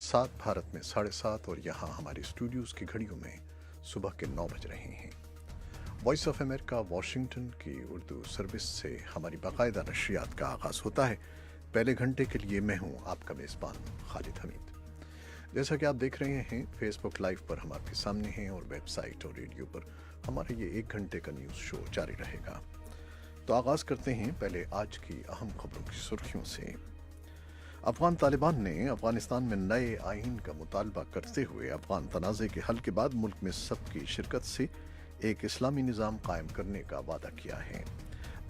7 भारत में 7:30 और यहाँ हमारे स्टूडियोज़ की घड़ियों में सुबह के 9 बज रहे हैं। वॉइस ऑफ अमेरिका वाशिंगटन की उर्दू सर्विस से हमारी बाकायदा नशरियात का आगाज़ होता है। पहले घंटे के लिए मैं हूँ आपका मेज़बान खालिद हमीद। जैसा कि आप देख रहे हैं, फेसबुक लाइव पर हम आपके सामने हैं और वेबसाइट और रेडियो पर हमारा ये 1 घंटे का न्यूज़ शो जारी रहेगा। तो आगाज़ करते हैं पहले आज की अहम खबरों की सुर्खियों से। अफगान तालिबान ने अफगानिस्तान में नए आइन का मुतालबा करते हुए अफगान तनाज़े के हल के बाद मुल्क में सबकी शिरकत से एक इस्लामी निज़ाम कायम करने का वादा किया है।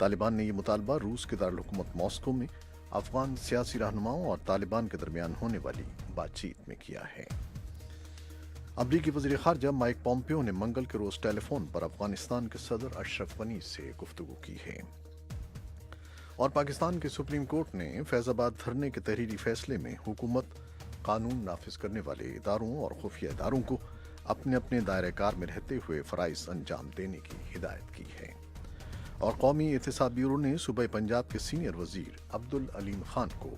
तालिबान ने यह मुतालबा रूस के दारुल-हुकूमत मॉस्को में अफगान सियासी रहनुमाओं और तालिबान के दरमियान होने वाली बातचीत में किया है। अमरीकी वज़ीर ख़ारजा माइक पॉम्पियो ने मंगल के रोज़ टेलीफोन पर अफगानिस्तान के सदर अशरफ गनी से गुफ्तगू की है। और पाकिस्तान के सुप्रीम कोर्ट ने फैज़ाबाद धरने के तहरीरी फैसले में हुकूमत, कानून नाफिज करने वाले इदारों और खुफिया इदारों को अपने अपने दायरे कार में रहते हुए फ़राइज़ अंजाम देने की हिदायत की है। और कौमी एहतसाब ब्यूरो ने सूबे पंजाब के सीनियर वज़ीर अब्दुल अलीम खान को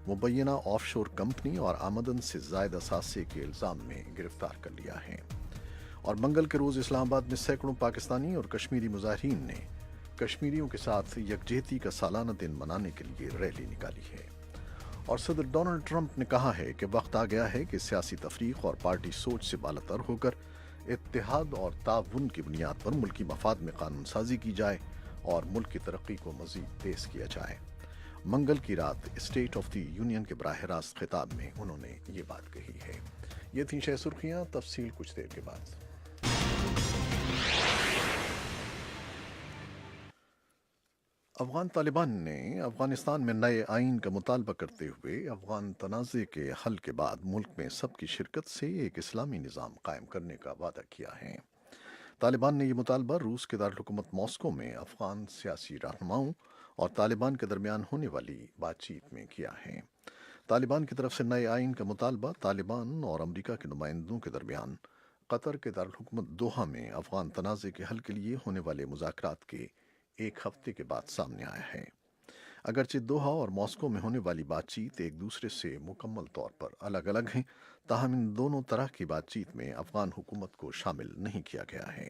मुबैना ऑफशोर कंपनी और आमदन से ज़ायद असासे के इल्ज़ाम में गिरफ्तार कर लिया है। और मंगल के रोज़ इस्लामाबाद में सैकड़ों पाकिस्तानी और कश्मीरी मुजाहिरीन ने कश्मीरियों के साथ यकजहती का सालाना दिन मनाने के लिए रैली निकाली है। और सदर डोनाल्ड ट्रंप ने कहा है कि वक्त आ गया है कि सियासी तफरीक और पार्टी सोच से बालातर होकर इत्तेहाद और ताउन की बुनियाद पर मुल्की मफाद में कानून साजी की जाए और मुल्क की तरक्की को मजीद तेज किया जाए। मंगल की रात स्टेट ऑफ द यूनियन के बराह रास्त खिताब में उन्होंने ये बात कही है। ये थी 6 सुर्खियां, तफसील कुछ देर के बाद। अफगान तालिबान ने अफगानिस्तान में नए आइन का मुतालबा करते हुए अफगान तनाज़े के हल के बाद मुल्क में सबकी शिरकत से एक इस्लामी निज़ाम कायम करने का वादा किया है। तालिबान ने यह मुतालबा रूस के दारुल-हुकूमत मॉस्को में अफगान सियासी रहनुमाओं और तालिबान के दरमियान होने वाली बातचीत में किया है। तालिबान की तरफ से नए आइन का मुतालबा तालिबान और अमरीका के नुमाइंदों के दरमियान कतर के दारुल-हुकूमत दोहा में अफगान तनाज़े के हल के लिए होने वाले मुज़ाकरात के एक हफ्ते के बाद सामने आया है। अगरचे दोहा और मॉस्को में होने वाली बातचीत एक दूसरे से मुकम्मल तौर पर अलग अलग हैं, ताहम इन दोनों तरह की बातचीत में अफगान हुकूमत को शामिल नहीं किया गया है।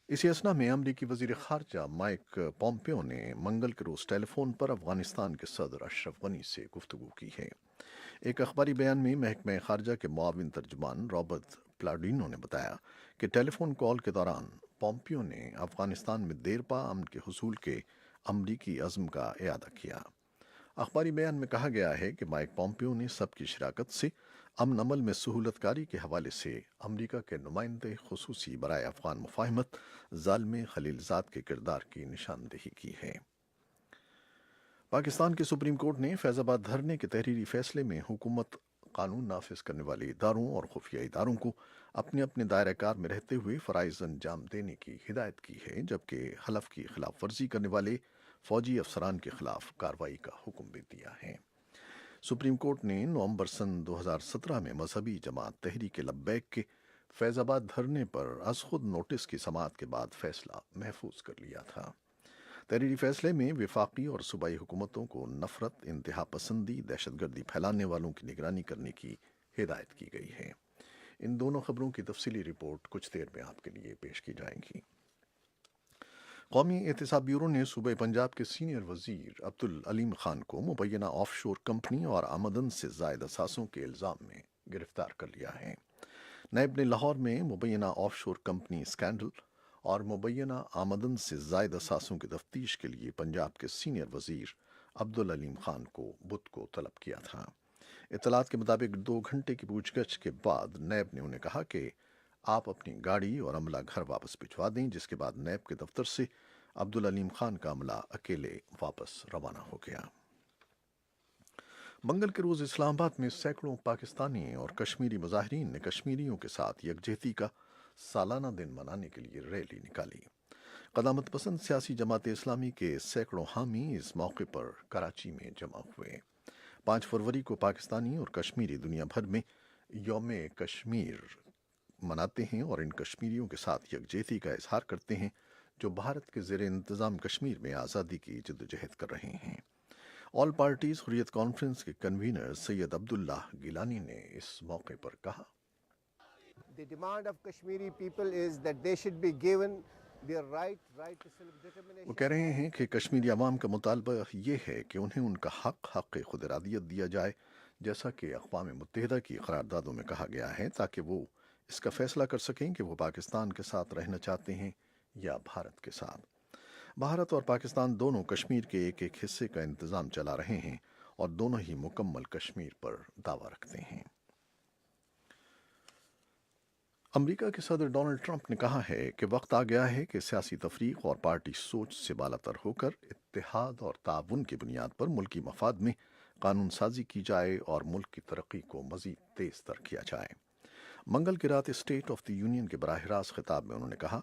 इसी असना में अमरीकी वज़ीर ख़ारजा माइक पॉम्पियो ने मंगल के रोज़ टेलीफोन पर अफगानिस्तान के सदर अशरफ गनी से गुफ्तगू की है। एक अखबारी बयान में महकमा ख़ारजा के मुआविन तर्जुमान रॉबर्ट प्लाडिनो ने बताया कि टेलीफोन कॉल के दौरान पॉम्पियो ने अफगानिस्तान में देरपा अमन के हुसूल के अमरीकी अज़्म का इयादा किया। अखबारी बयान में कहा गया है कि माइक पॉम्पियो ने सबकी शिराकत से अमन अमल में सहूलतकारी के हवाले से अमरीका के नुमाइंदे खुसूसी बराए अफगान मुफाहमत ज़ालिम खलीलजाद के किरदार की निशानदेही की है। पाकिस्तान के सुप्रीम कोर्ट ने फैज़ाबाद धरने के तहरीरी फैसले में हुकूमत, कानून नाफिज करने वाले इदारों और खुफिया इदारों को अपने अपने दायरा कार में रहते हुए फ़राइज़ अंजाम देने की हिदायत की है, जबकि हलफ की खिलाफ वर्जी करने वाले फौजी अफसरान के खिलाफ कार्रवाई का हुक्म भी दिया है। सुप्रीम कोर्ट ने नवंबर सन 2017 में मजहबी जमात तहरीक लब्बैक के फैज़ाबाद धरने पर अज़ खुद नोटिस की समाअत के बाद फैसला महफूज कर लिया था। तहरीरी फैसले में विफाकी और सूबाई हुकूमतों को नफरत, इंतहा पसंदी, दहशतगर्दी फैलाने वालों की निगरानी करने की हिदायत की गई है। इन दोनों खबरों की तफसीली रिपोर्ट कुछ देर में आपके लिए पेश की जाएंगी। कौमी एहतसाब ब्यूरो ने सूबे पंजाब के सीनियर वज़ीर अब्दुल अलीम खान को मुबैना ऑफशोर कंपनी और आमदन से ज़ायद असासों के इल्ज़ाम में गिरफ्तार कर लिया है। नैब ने लाहौर में मुबैना ऑफशोर कंपनी स्कैंडल और मुबैना आमदन से ज़ायद असासों की तफ्तीश के लिए पंजाब के सीनियर वज़ीर अब्दुल अलीम खान को बुध को तलब किया था। इतलात के मुताबिक 2 घंटे की पूछगछ के बाद नैब ने उन्हें कहा कि आप अपनी गाड़ी और अमला घर वापस भिजवा दें, जिसके बाद नैब के दफ्तर से अब्दुल अलीम खान का अमला अकेले वापस रवाना हो गया। मंगल के रोज़ इस्लामाबाद में सैकड़ों पाकिस्तानी और कश्मीरी मुजाहिरीन ने कश्मीरियों के साथ यकजहती का सालाना दिन मनाने के लिए रैली निकाली। क़दामत पसंद सियासी जमात इस्लामी के सैकड़ों हामी इस मौके पर कराची में जमा हुए। 5 फरवरी को पाकिस्तानी और कश्मीरी दुनिया भर में यौम कश्मीर मनाते हैं और इन कश्मीरियों के साथ यकजहती का इजहार करते हैं जो भारत के ज़ेर इंतज़ाम कश्मीर में आज़ादी की जद्दोजहद कर रहे हैं। آل پارٹیز حریت کانفرنس کے کنوینر سید عبداللہ گیلانی نے اس موقع پر کہا، The demand of Kashmiri people is that they should be given their right to وہ self-determination. کہہ رہے ہیں کہ کشمیری عوام کا مطالبہ یہ ہے کہ انہیں ان کا حق خود ارادیت دیا جائے، جیسا کہ اقوام متحدہ کی قراردادوں میں کہا گیا ہے، تاکہ وہ اس کا فیصلہ کر سکیں کہ وہ پاکستان کے ساتھ رہنا چاہتے ہیں یا بھارت کے ساتھ۔ بھارت اور پاکستان دونوں کشمیر کے ایک ایک حصے کا انتظام چلا رہے ہیں اور دونوں ہی مکمل کشمیر پر دعویٰ رکھتے ہیں۔ امریکہ کے صدر ڈونلڈ ٹرمپ نے کہا ہے کہ وقت آ گیا ہے کہ سیاسی تفریق اور پارٹی سوچ سے بالاتر ہو کر اتحاد اور تعاون کی بنیاد پر ملکی مفاد میں قانون سازی کی جائے اور ملک کی ترقی کو مزید تیز تر کیا جائے۔ منگل کی رات اسٹیٹ آف دی یونین کے براہ راست خطاب میں انہوں نے کہا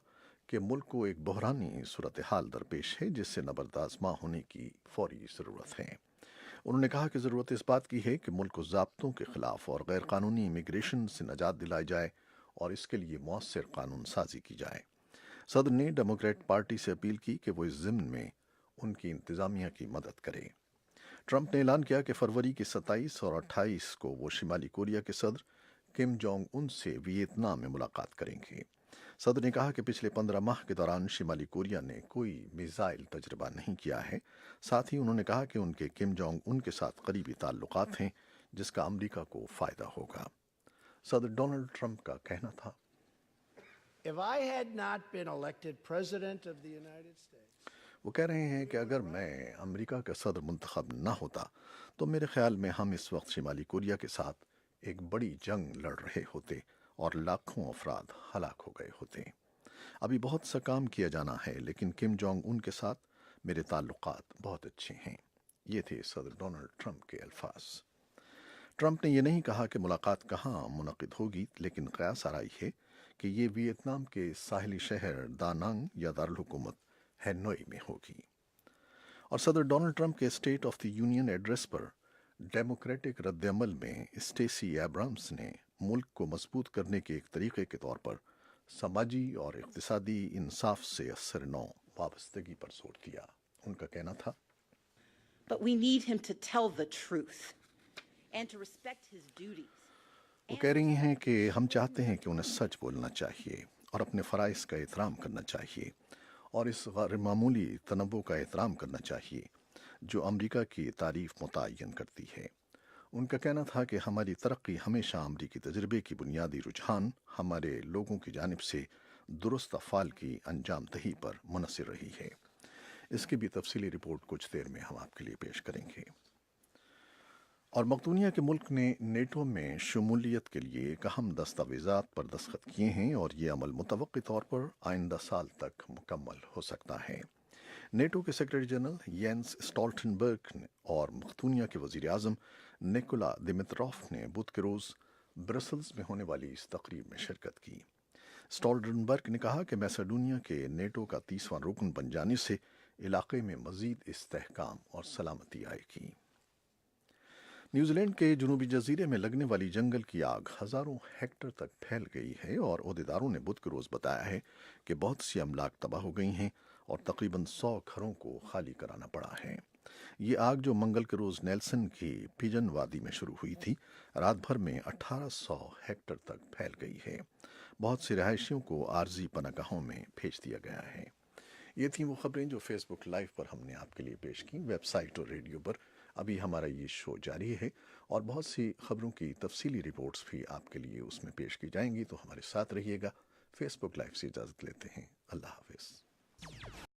کہ ملک کو ایک بحرانی صورتحال درپیش ہے جس سے نبردآزما ہونے کی فوری ضرورت ہے۔ انہوں نے کہا کہ ضرورت اس بات کی ہے کہ ملک کو ضابطوں کے خلاف اور غیر قانونی امیگریشن سے نجات دلائی جائے اور اس کے لیے مؤثر قانون سازی کی جائے۔ صدر نے ڈیموکریٹ پارٹی سے اپیل کی کہ وہ اس ضمن میں ان کی انتظامیہ کی مدد کرے۔ ٹرمپ نے اعلان کیا کہ فروری کی 27 اور 28 کو وہ شمالی کوریا کے صدر کم جونگ ان سے ویتنام میں ملاقات کریں گے۔ صدر نے کہا کہ پچھلے 15 ماہ کے دوران شمالی کوریا نے کوئی میزائل تجربہ نہیں کیا ہے۔ ساتھ ہی انہوں نے کہا کہ ان کے کم جونگ ان کے ساتھ قریبی تعلقات ہیں جس کا امریکہ کو فائدہ ہوگا۔ صدر ڈونلڈ ٹرمپ کا کہنا تھا، If I had not been elected President of the United States, وہ کہہ رہے ہیں کہ اگر میں امریکہ کا صدر منتخب نہ ہوتا تو میرے خیال میں ہم اس وقت شمالی کوریا کے ساتھ ایک بڑی جنگ لڑ رہے ہوتے اور لاکھوں افراد ہلاک ہو گئے ہوتے۔ ابھی بہت سا کام کیا جانا ہے، لیکن کم جونگ ان کے ساتھ میرے تعلقات بہت اچھے ہیں۔ یہ تھے صدر ڈونلڈ ٹرمپ کے الفاظ۔ ٹرمپ نے یہ نہیں کہا کہ ملاقات کہاں منعقد ہوگی، لیکن قیاس آرائی ہے کہ یہ ویتنام کے ساحلی شہر دا نانگ یا دارالحکومت ہینوئی میں ہوگی۔ اور صدر ڈونلڈ ٹرمپ کے state of the union address per democratic رد عمل میں اسٹیسی ایبرامس نے ملک کو مضبوط کرنے کے ایک طریقے کے طور پر سماجی اور اقتصادی انصاف سے اثر نو وابستگی پر زور دیا۔ ان کا کہنا تھا، But we need him to tell the truth and to respect his duties. وہ کہہ رہی ہیں کہ ہم چاہتے ہیں کہ انہیں سچ بولنا چاہیے اور اپنے فرائض کا احترام کرنا چاہیے اور اس غیر معمولی تنوع کا احترام کرنا چاہیے جو امریکہ کی تعریف متعین کرتی ہے۔ ان کا کہنا تھا کہ ہماری ترقی ہمیشہ امریکی تجربے کی بنیادی رجحان ہمارے لوگوں کی جانب سے درست افعال کی انجام دہی پر منحصر رہی ہے۔ اس کی بھی تفصیلی رپورٹ کچھ دیر میں ہم آپ کے لیے پیش کریں گے۔ اور مقدونیہ کے ملک نے نیٹو میں شمولیت کے لیے ایک اہم دستاویزات پر دستخط کیے ہیں اور یہ عمل متوقع طور پر آئندہ سال تک مکمل ہو سکتا ہے۔ نیٹو کے سیکرٹری جنرل یینس اسٹالٹنبرگ اور مقدونیہ کے وزیر اعظم نیکولا دیمتروف نے بدھ کے روز برسلز میں ہونے والی اس تقریب میں شرکت کی۔ اسٹالٹنبرگ نے کہا کہ میسیڈونیا کے نیٹو کا 30واں رکن بن جانے سے علاقے میں مزید استحکام اور سلامتی آئے گی۔ نیوزی لینڈ کے جنوبی جزیرے میں لگنے والی جنگل کی آگ ہزاروں ہیکٹر تک پھیل گئی ہے اور عہدیداروں نے بدھ کے روز بتایا ہے کہ بہت سی املاک تباہ ہو گئی ہیں اور تقریباً 100 گھروں کو خالی کرانا پڑا ہے۔ یہ آگ جو منگل کے روز نیلسن کی پیجن وادی میں شروع ہوئی تھی، رات بھر میں 1800 ہیکٹر تک پھیل گئی ہے۔ بہت سے رہائشیوں کو عارضی پناہ گاہوں میں بھیج دیا گیا ہے۔ یہ تھیں وہ خبریں جو فیس بک لائیو پر ہم نے آپ کے لیے پیش کی۔ ویب سائٹ اور ریڈیو پر ابھی ہمارا یہ شو جاری ہے اور بہت سی خبروں کی تفصیلی رپورٹس بھی آپ کے لیے اس میں پیش کی جائیں گی، تو ہمارے ساتھ رہیے گا۔ فیس بک لائیو سے اجازت لیتے ہیں۔ اللہ حافظ۔